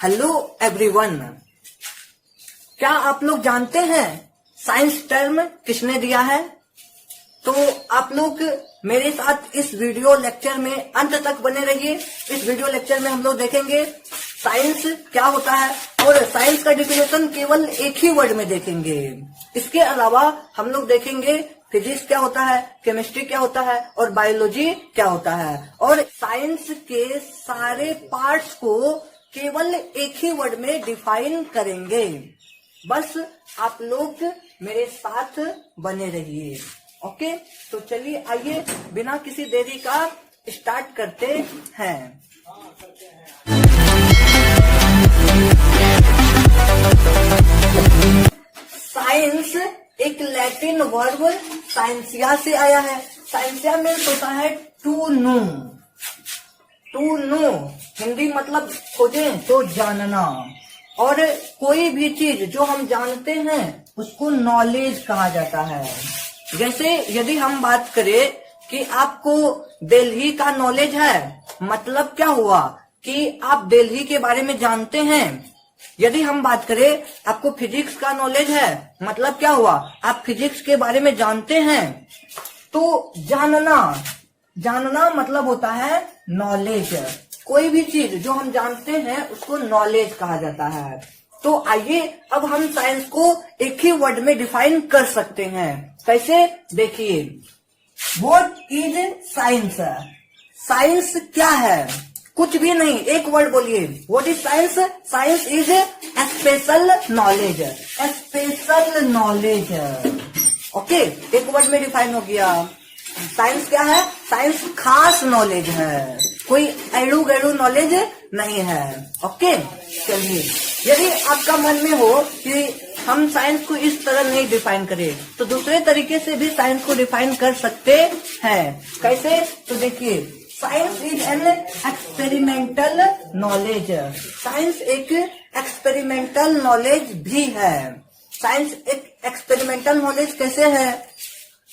Hello everyone, क्या आप लोग जानते हैं साइंस टर्म किसने दिया है? तो आप लोग मेरे साथ इस वीडियो लेक्चर में अंत तक बने रहिए। इस वीडियो लेक्चर में हम लोग देखेंगे साइंस क्या होता है और साइंस का डिफिनेशन केवल एक ही वर्ड में देखेंगे। इसके अलावा हम लोग देखेंगे फिजिक्स क्या होता है, केमिस्ट्री क्या होता है और बायोलॉजी क्या होता है। और साइंस के सारे पार्ट्स को केवल एक ही वर्ड में डिफाइन करेंगे। बस आप लोग मेरे साथ बने रहिए। ओके, तो चलिए आइए बिना किसी देरी का स्टार्ट करते हैं। साइंस एक लैटिन वर्ब साइंसिया से आया है। साइंसिया मीन्स होता है to know. To know Hindi मतलब खोजें तो जानना। और कोई भी चीज जो हम जानते हैं उसको नॉलेज कहा जाता है। जैसे यदि हम बात करें कि आपको दिल्ली का नॉलेज है, मतलब क्या हुआ कि आप दिल्ली के बारे में जानते हैं। यदि हम बात करें आपको फिजिक्स का नॉलेज है, मतलब क्या हुआ, आप फिजिक्स के बारे में जानते हैं। तो जानना मतलब होता है नॉलेज। कोई भी चीज जो हम जानते हैं उसको नॉलेज कहा जाता है। तो आइए अब हम साइंस को एक ही वर्ड में डिफाइन कर सकते हैं। कैसे, देखिए, व्हाट इज साइंस? साइंस क्या है? कुछ भी नहीं, एक वर्ड बोलिए, what is science? Science is special knowledge. Special knowledge, okay, एक वर्ड में डिफाइन हो गया। साइंस क्या है? साइंस खास नॉलेज है, कोई एड़ू गैड़ू नॉलेज नहीं है। ओके, चलिए, यदि आपका मन में हो कि हम साइंस को इस तरह नहीं डिफाइन करें तो दूसरे तरीके से भी साइंस को डिफाइन कर सकते हैं। कैसे? तो देखिए, science is an experimental knowledge. Science एक एक्सपेरिमेंटल नॉलेज भी है। साइंस एक एक्सपेरिमेंटल नॉलेज कैसे है?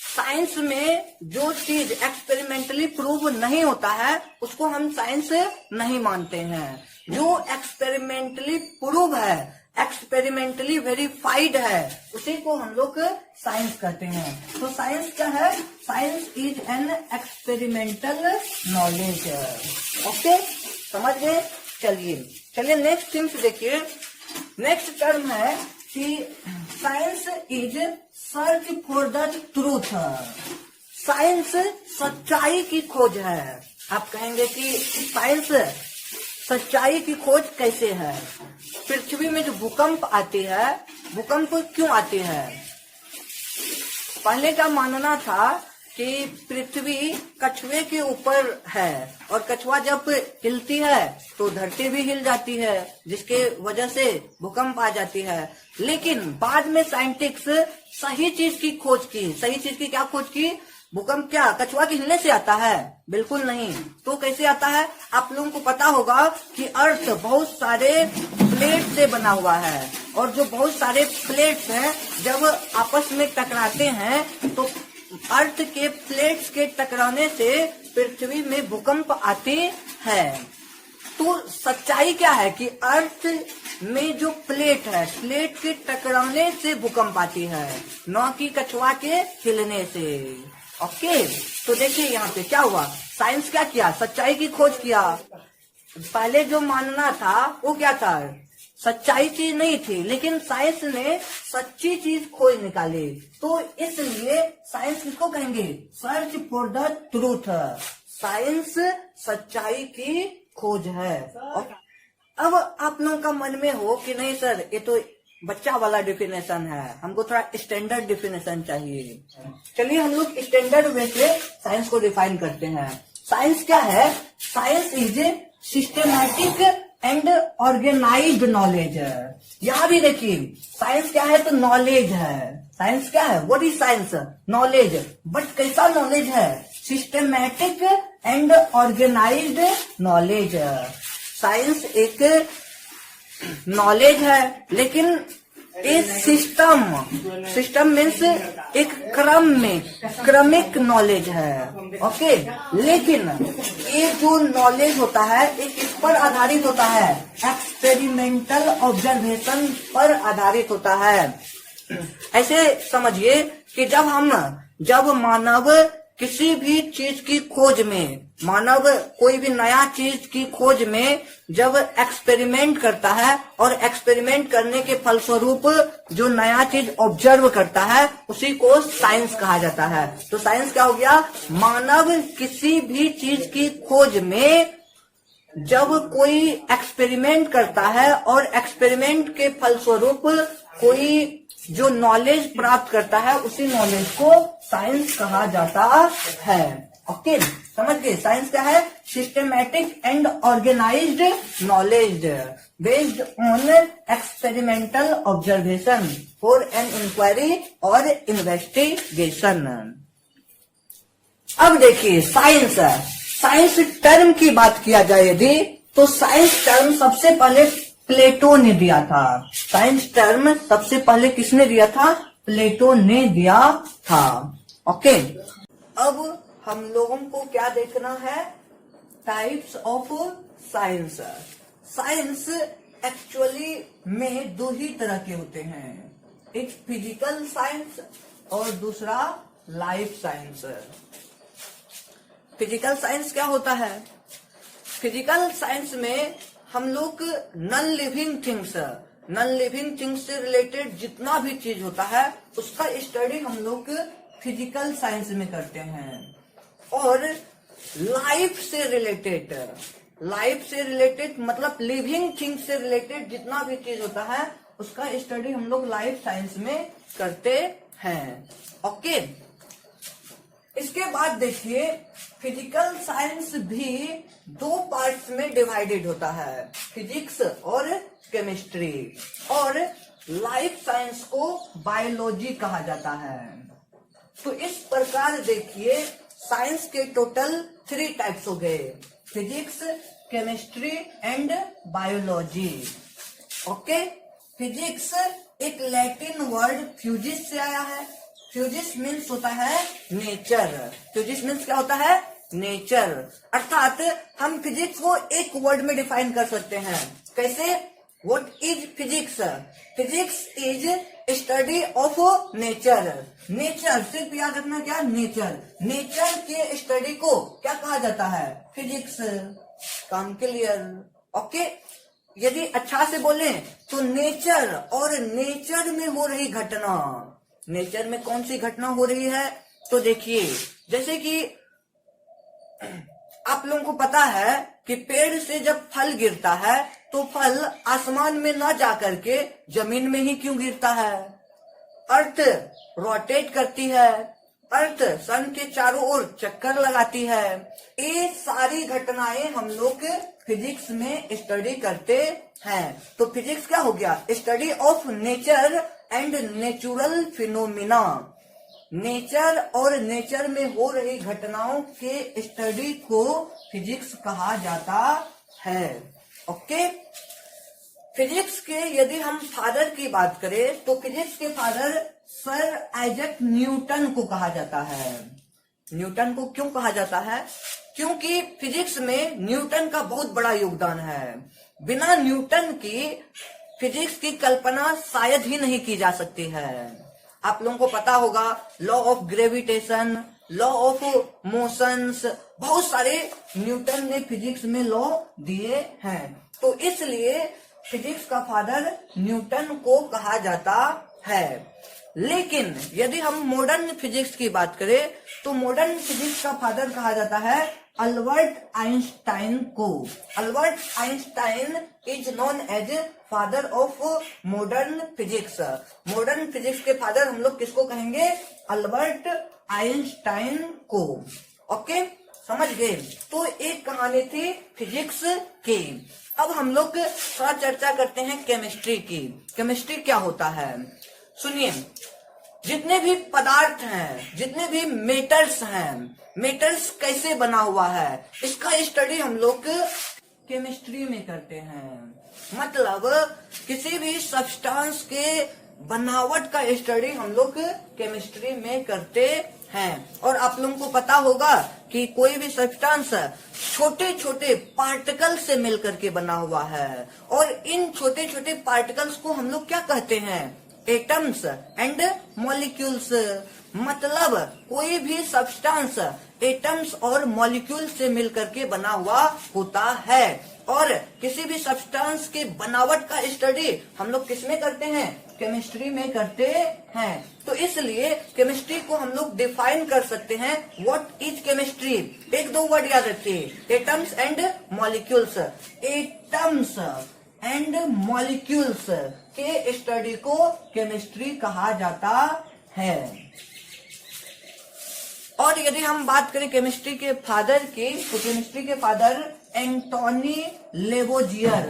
साइंस में जो चीज एक्सपेरिमेंटली प्रूव नहीं होता है उसको हम साइंस नहीं मानते हैं। जो एक्सपेरिमेंटली प्रूव है, एक्सपेरिमेंटली वेरीफाइड है, उसी को हम लोग साइंस कहते हैं। तो साइंस क्या है? Science is an experimental knowledge. Okay, समझ गए? चलिए नेक्स्ट थिंग्स देखिए। नेक्स्ट टर्म है कि science is search for the truth. Science सच्चाई की खोज है। आप कहेंगे कि साइंस सच्चाई की खोज कैसे है? पृथ्वी में जो भूकंप आती है, भूकंप क्यों आती है? पहले का मानना था कि पृथ्वी कछुए के ऊपर है और कछुआ जब हिलती है तो धरती भी हिल जाती है, जिसके वजह से भूकंप आ जाती है। लेकिन बाद में साइंटिस्ट सही चीज की खोज की। सही चीज की क्या खोज की? भूकंप क्या कछुआ के हिलने से आता है? बिल्कुल नहीं। तो कैसे आता है? आप लोगों को पता होगा कि अर्थ बहुत सारे प्लेट से बना हुआ है और जो बहुत सारे प्लेट्स हैं जब आपस में टकराते हैं तो अर्थ के प्लेट्स के टकराने से पृथ्वी में भूकंप आती है। तो सच्चाई क्या है कि अर्थ में जो प्लेट है, प्लेट के टकराने से भूकंप आती है, न कि कछुआ के हिलने से। ओके, तो देखिए यहाँ पे क्या हुआ, साइंस क्या किया? सच्चाई की खोज किया। पहले जो मानना था वो क्या था? सच्चाई चीज नहीं थी, लेकिन साइंस ने सच्ची चीज खोज निकाली। तो इसलिए साइंस किसको कहेंगे? Search for the truth. Science सच्चाई की खोज है। अब आप लोगों का मन में हो कि नहीं सर, ये तो बच्चा वाला डिफिनेशन है, हमको थोड़ा स्टैंडर्ड डिफिनेशन चाहिए। चलिए हम लोग स्टैंडर्ड वे से साइंस को डिफाइन करते हैं। साइंस क्या है? Science is systematic and organised knowledge. यहाँ भी देखिए, साइंस क्या है? तो नॉलेज है। साइंस क्या है? What is science? Knowledge. But कैसा नॉलेज है? Systematic and organised knowledge. Science एक नॉलेज है, लेकिन ए सिस्टम, सिस्टम मीन्स एक क्रम में, क्रमिक नॉलेज है। ओके, लेकिन ये जो नॉलेज होता है एक इस पर आधारित होता है, एक्सपेरिमेंटल ऑब्जर्वेशन पर आधारित होता है। ऐसे समझिए कि जब मानव किसी भी चीज की खोज में, मानव कोई भी नया चीज की खोज में जब एक्सपेरिमेंट करता है और एक्सपेरिमेंट करने के फलस्वरूप जो नया चीज ऑब्जर्व करता है उसी को साइंस कहा जाता है। तो साइंस क्या हो गया? मानव किसी भी चीज की खोज में जब कोई एक्सपेरिमेंट करता है और एक्सपेरिमेंट के फलस्वरूप कोई जो नॉलेज प्राप्त करता है उसी नॉलेज को साइंस कहा जाता है। ओके, समझ गए? साइंस क्या है? Systematic and organised knowledge based on experimental observation for an inquiry और इन्वेस्टिगेशन। अब देखिए साइंस, साइंस टर्म की बात किया जाए यदि, तो साइंस टर्म सबसे पहले प्लेटो ने दिया था। साइंस टर्म सबसे पहले किसने दिया था? प्लेटो ने दिया था। ओके, अब हम लोगों को क्या देखना है? Types of science. Science actually में दो ही तरह के होते हैं, एक फिजिकल साइंस और दूसरा लाइफ साइंस। फिजिकल साइंस क्या होता है? फिजिकल साइंस में हम लोग नॉन लिविंग थिंग्स से रिलेटेड जितना भी चीज होता है उसका स्टडी हम लोग फिजिकल साइंस में करते हैं। और लाइफ से रिलेटेड मतलब लिविंग थिंग्स से रिलेटेड जितना भी चीज होता है उसका स्टडी हम लोग लाइफ साइंस में करते हैं। ओके, इसके बाद देखिए फिजिकल साइंस भी दो पार्ट्स में डिवाइडेड होता है, फिजिक्स और केमिस्ट्री। और लाइफ साइंस को बायोलॉजी कहा जाता है। तो इस प्रकार देखिए साइंस के टोटल 3 टाइप्स हो गए, physics, chemistry and biology. Okay, physics एक लैटिन वर्ड फ्यूजिस से आया है। फ्यूजिस मीन्स होता है नेचर। फ्यूजिस मीन्स क्या होता है? नेचर। अर्थात हम फिजिक्स को एक वर्ड में डिफाइन कर सकते हैं। कैसे? What is physics? Physics is study of nature. Nature सिर्फ याद रखना, क्या? नेचर। नेचर के स्टडी को क्या कहा जाता है? फिजिक्स। काम क्लियर? ओके, यदि अच्छा से बोले तो नेचर और नेचर में हो रही घटना, नेचर में कौन सी घटना हो रही है? तो देखिए जैसे कि आप लोगों को पता है कि पेड़ से जब फल गिरता है तो फल आसमान में ना जाकर के जमीन में ही क्यों गिरता है? अर्थ रोटेट करती है, अर्थ सन के चारों ओर चक्कर लगाती है। ये सारी घटनाएं हम लोग फिजिक्स में स्टडी करते हैं। तो फिजिक्स क्या हो गया? Study of nature and natural phenomena. Nature और नेचर में हो रही घटनाओं के स्टडी को फिजिक्स कहा जाता है। ओके, फिजिक्स के यदि हम फादर की बात करें तो फिजिक्स के फादर सर आइजैक न्यूटन को कहा जाता है। न्यूटन को क्यों कहा जाता है? क्योंकि फिजिक्स में न्यूटन का बहुत बड़ा योगदान है। बिना न्यूटन की फिजिक्स की कल्पना शायद ही नहीं की जा सकती है। आप लोगों को पता होगा law of gravitation, law of motions, बहुत सारे न्यूटन ने फिजिक्स में लॉ दिए हैं। तो इसलिए फिजिक्स का फादर न्यूटन को कहा जाता है। लेकिन यदि हम मॉडर्न फिजिक्स की बात करें तो मॉडर्न फिजिक्स का फादर कहा जाता है अल्बर्ट आइंस्टाइन को। Albert Einstein is known as father of modern physics. Modern physics के फादर हम लोग किसको कहेंगे? अल्बर्ट आइंस्टाइन को। ओके, समझ गए? तो एक कहानी थी फिजिक्स की। अब हम लोग थोड़ा चर्चा करते हैं केमिस्ट्री की। केमिस्ट्री क्या होता है? सुनिए, जितने भी पदार्थ हैं, जितने भी मेटल्स हैं, मेटल्स कैसे बना हुआ है, इसका स्टडी हम लोग केमिस्ट्री में करते हैं। मतलब किसी भी सब्सटेंस के बनावट का स्टडी हम लोग केमिस्ट्री में करते हैं। और आप लोगों को पता होगा कि कोई भी सब्सटेंस छोटे छोटे पार्टिकल से मिलकर के बना हुआ है, और इन छोटे छोटे पार्टिकल्स को हम लोग क्या कहते हैं? Atoms and molecules. मतलब कोई भी सब्सटेंस एटम्स और मॉलिक्यूल से मिलकर के बना हुआ होता है। और किसी भी सब्सटेंस के बनावट का स्टडी हम लोग किसमें करते हैं? केमिस्ट्री में करते हैं। तो इसलिए केमिस्ट्री को हम लोग डिफाइन कर सकते हैं। What is chemistry? एक दो वर्ड याद रखिए, atoms and molecules. Atoms and molecules के स्टडी को केमिस्ट्री कहा जाता है। और यदि हम बात करें केमिस्ट्री के फादर की, तो केमिस्ट्री के फादर एंटोनी लेवोजियर।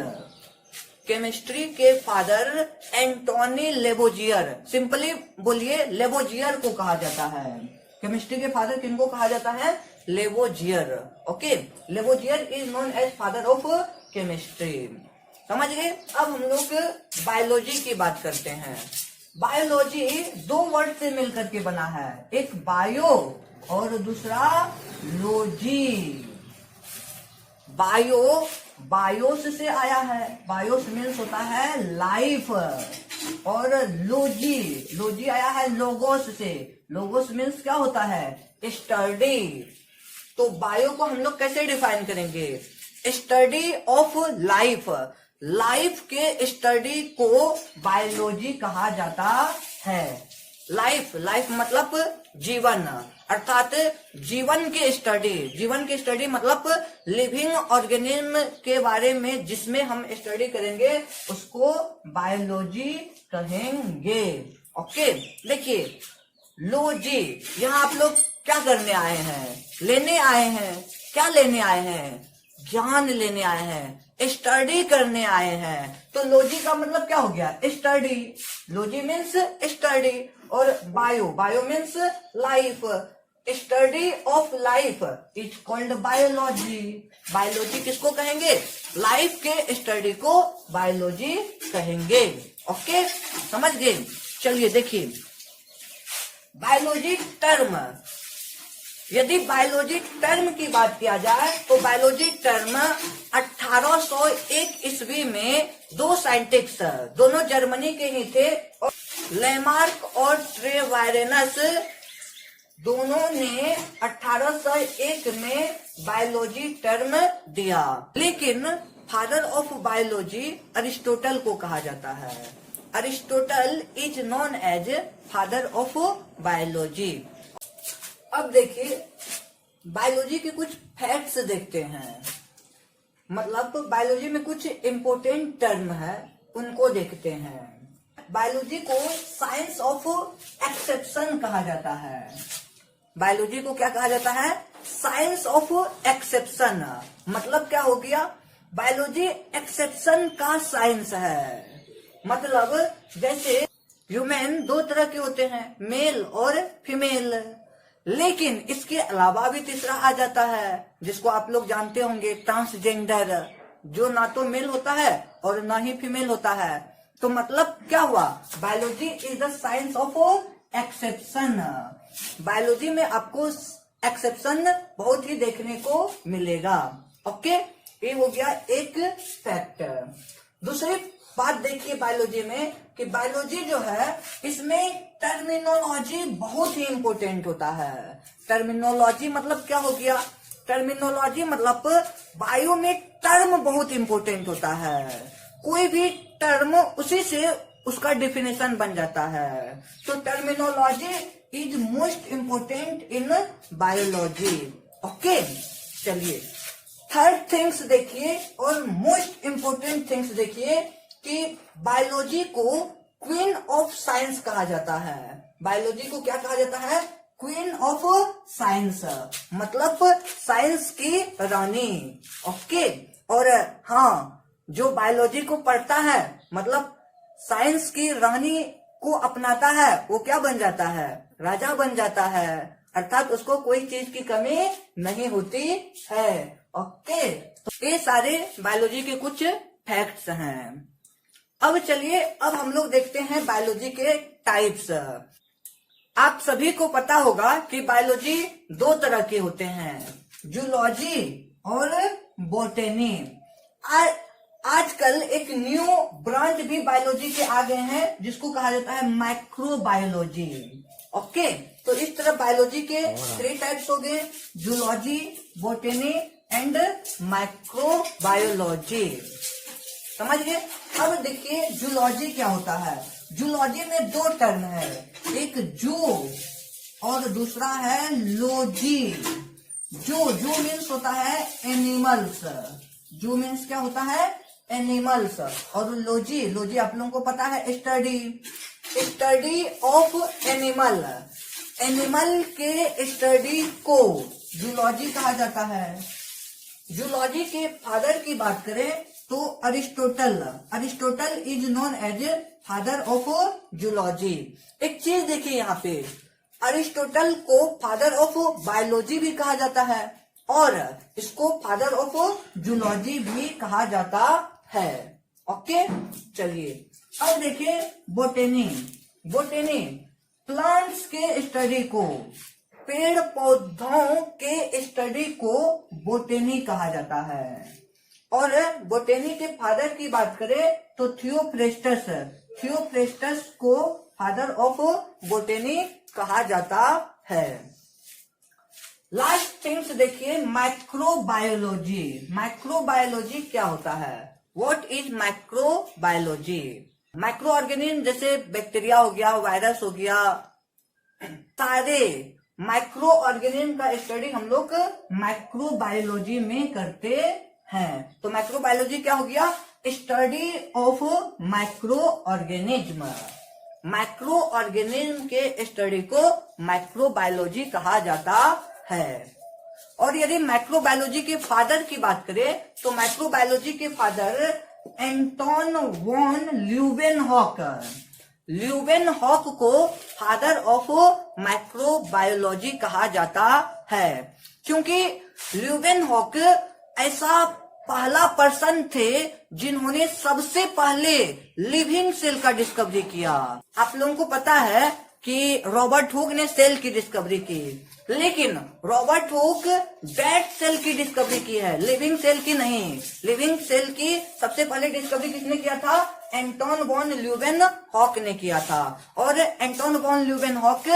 केमिस्ट्री के फादर एंटोनी लेवोजियर। सिंपली बोलिए, लेवोजियर को कहा जाता है। केमिस्ट्री के फादर किनको कहा जाता है? Lavoisier. Okay, Lavoisier is known as father of chemistry. समझ गए? अब हम लोग बायोलॉजी की बात करते हैं। बायोलॉजी दो वर्ड से मिलकर के बना है, एक बायो और दूसरा लॉजी। बायो बायोस से आया है, बायोस मीन्स होता है लाइफ, और लॉजी आया है लोगोस से। लोगोस मीन्स क्या होता है? स्टडी। तो बायो को हम लोग कैसे डिफाइन करेंगे? Study of life. लाइफ के स्टडी को बायोलॉजी कहा जाता है। लाइफ मतलब जीवन, अर्थात जीवन की स्टडी मतलब लिविंग ऑर्गेनिज्म के बारे में जिसमें हम स्टडी करेंगे उसको बायोलॉजी कहेंगे। ओके, देखिए लॉजी, यहाँ आप लोग क्या करने आए हैं? लेने आए हैं। क्या लेने आए हैं? ज्ञान लेने आए हैं, स्टडी करने आए हैं। तो लॉजी का मतलब क्या हो गया? स्टडी। लॉजी मीन्स स्टडी, और bio means life. Study of life is called biology. Biology किसको कहेंगे? लाइफ के स्टडी को बायोलॉजी कहेंगे। ओके, समझ गए? चलिए देखिए, बायोलॉजी टर्म। यदि बायोलॉजी टर्म की बात किया जाए तो बायोलॉजी टर्म 1801 ईस्वी में दो साइंटिस्ट, दोनों जर्मनी के ही थे, लेमार्क और ट्रेवायरेनस, दोनों ने 1801 में बायोलॉजी टर्म दिया। लेकिन फादर ऑफ बायोलॉजी अरिस्टोटल को कहा जाता है। Aristotle is known as father of biology. अब देखिए, बायोलॉजी के कुछ फैक्ट्स देखते हैं। मतलब बायोलॉजी में कुछ इम्पोर्टेंट टर्म है, उनको देखते हैं। बायोलॉजी को साइंस ऑफ एक्सेप्शन कहा जाता है। बायोलॉजी को क्या कहा जाता है? Science of exception. मतलब क्या हो गया? बायोलॉजी एक्सेप्शन का साइंस है। मतलब जैसे ह्यूमन दो तरह के होते हैं, मेल और फीमेल, लेकिन इसके अलावा भी तीसरा आ जाता है जिसको आप लोग जानते होंगे, ट्रांसजेंडर, जो ना तो मेल होता है और ना ही फीमेल होता है। तो मतलब क्या हुआ? Biology is the science of exception. Biology में आपको एक्सेप्शन बहुत ही देखने को मिलेगा। ओके, ये हो गया एक फैक्ट। दूसरी बात देखिए बायोलॉजी में कि बायोलॉजी जो है इसमें टर्मिनोलॉजी बहुत ही इंपॉर्टेंट होता है। टर्मिनोलॉजी मतलब क्या हो गया? टर्मिनोलॉजी मतलब बायो में टर्म बहुत इंपॉर्टेंट होता है। कोई भी टर्म उसी से उसका डेफिनेशन बन जाता है। तो terminology is most important in biology. Okay, चलिए थर्ड थिंग्स देखिए और मोस्ट इंपॉर्टेंट थिंग्स देखिए कि बायोलॉजी को क्वीन ऑफ साइंस कहा जाता है। बायोलॉजी को क्या कहा जाता है? क्वीन ऑफ साइंस, मतलब साइंस की रानी। ओके, और हाँ, जो बायोलॉजी को पढ़ता है मतलब साइंस की रानी को अपनाता है, वो क्या बन जाता है? राजा बन जाता है। अर्थात उसको कोई चीज की कमी नहीं होती है। ओके, तो ये सारे बायोलॉजी के कुछ फैक्ट्स हैं। अब चलिए अब हम लोग देखते हैं बायोलॉजी के टाइप्स। आप सभी को पता होगा कि बायोलॉजी दो तरह के होते हैं, जूलॉजी और बॉटनी। आजकल एक न्यू ब्रांच भी बायोलॉजी के आ गए हैं जिसको कहा जाता है माइक्रोबायोलॉजी। ओके, तो इस तरह बायोलॉजी के 3 टाइप्स हो गए, जूलॉजी, बॉटनी एंड माइक्रोबायोलॉजी। समझ गए। अब देखिए जूलॉजी क्या होता है। जूलॉजी में 2 टर्म है, एक जू और दूसरा है लॉजी। जू मीन्स होता है एनिमल्स, जू मीन्स क्या होता है एनिमल्स, और लॉजी आप लोगों को पता है स्टडी ऑफ एनिमल के स्टडी को जूलॉजी कहा जाता है। जूलॉजी के फादर की बात करें तो Aristotle is known as father of zoology. एक चीज देखिए यहाँ पे, अरिस्टोटल को फादर ऑफ बायोलॉजी भी कहा जाता है और इसको फादर ऑफ जूलॉजी भी कहा जाता है। ओके, चलिए अब देखिए बोटेनी प्लांट्स के स्टडी को, पेड़ पौधों के स्टडी को बोटेनी कहा जाता है। और बोटेनी के फादर की बात करें तो थियोफ्रेस्टस को फादर ऑफ बोटेनी कहा जाता है। लास्ट थिंग्स देखिए माइक्रोबायोलॉजी क्या होता है। What is microbiology? Micro organism जैसे बैक्टीरिया हो गया, वायरस हो गया, सारे माइक्रो ऑर्गेनिज्म का स्टडी हम लोग माइक्रोबायोलॉजी में करते हैं। तो माइक्रोबायोलॉजी क्या हो गया? स्टडी ऑफ माइक्रो ऑर्गेनिज्म के स्टडी को माइक्रोबायोलॉजी कहा जाता है। और यदि माइक्रोबायोलॉजी के फादर की बात करें तो माइक्रोबायोलॉजी के फादर एंटोन वॉन ल्यूवेनहॉक को फादर ऑफ माइक्रोबायोलॉजी कहा जाता है, क्योंकि ल्यूवेनहॉक ऐसा पहला पर्सन थे जिन्होंने सबसे पहले लिविंग सेल का डिस्कवरी किया। आप लोगों को पता है कि रॉबर्ट हुक ने सेल की डिस्कवरी की, लेकिन रॉबर्ट हुक डेड सेल की डिस्कवरी की है, लिविंग सेल की नहीं। लिविंग सेल की सबसे पहले डिस्कवरी किसने किया था? एंटोन वॉन ल्यूवेनहॉक ने किया था। और Anton von Leeuwenhoek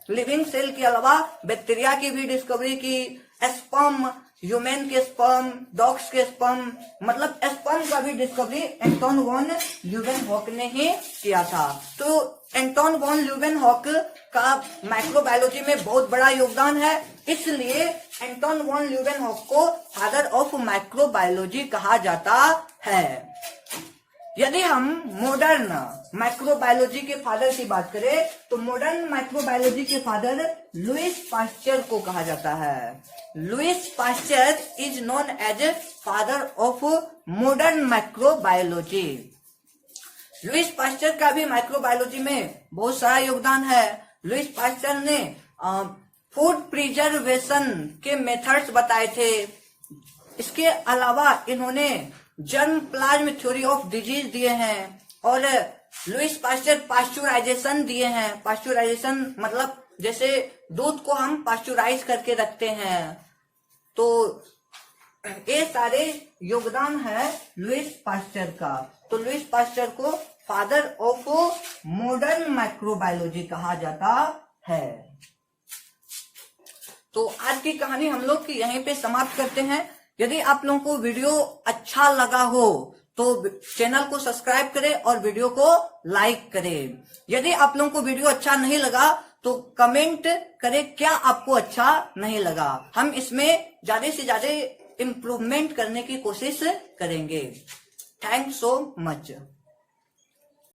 living cell के अलावा बैक्टीरिया की भी डिस्कवरी की, स्पर्म, ह्यूमन के स्पर्म, डॉग्स के स्पर्म, मतलब स्पर्म का भी डिस्कवरी एंटोन वॉन ल्यूवेनहॉक ने ही किया था। तो एंटोन वॉन ल्यूवेनहॉक का माइक्रोबायोलॉजी में बहुत बड़ा योगदान है, इसलिए एंटोन वॉन ल्यूवेनहॉक को फादर ऑफ माइक्रोबायोलॉजी कहा जाता है। यदि हम मॉडर्न माइक्रोबायोलॉजी के फादर की बात करें तो मॉडर्न माइक्रोबायोलॉजी के फादर लुईस पास्चर को कहा जाता है। Louis Pasteur is known as father of modern microbiology. Louis Pasteur का भी माइक्रोबायोलॉजी में बहुत सारा योगदान है। लुईस पास्चर ने फूड प्रिजर्वेशन के मेथड्स बताए थे। इसके अलावा इन्होंने germ plasm theory of disease दिए हैं और लुईस पास्चर पास्चुराइजेशन दिए हैं। पास्चुराइजेशन मतलब जैसे दूध को हम पास्चुराइज करके रखते हैं, तो ये सारे योगदान है लुईस पास्चर का। तो लुईस पास्चर को फादर ऑफ मॉडर्न माइक्रोबायोलॉजी कहा जाता है। तो आज की कहानी हम लोग की यहीं पे समाप्त करते हैं। यदि आप लोगों को वीडियो अच्छा लगा हो तो चैनल को सब्सक्राइब करें और वीडियो को लाइक करें। यदि आप लोगों को वीडियो अच्छा नहीं लगा तो कमेंट करें क्या आपको अच्छा नहीं लगा। हम इसमें ज्यादा से ज्यादा इम्प्रूवमेंट करने की कोशिश करेंगे। Thanks so much.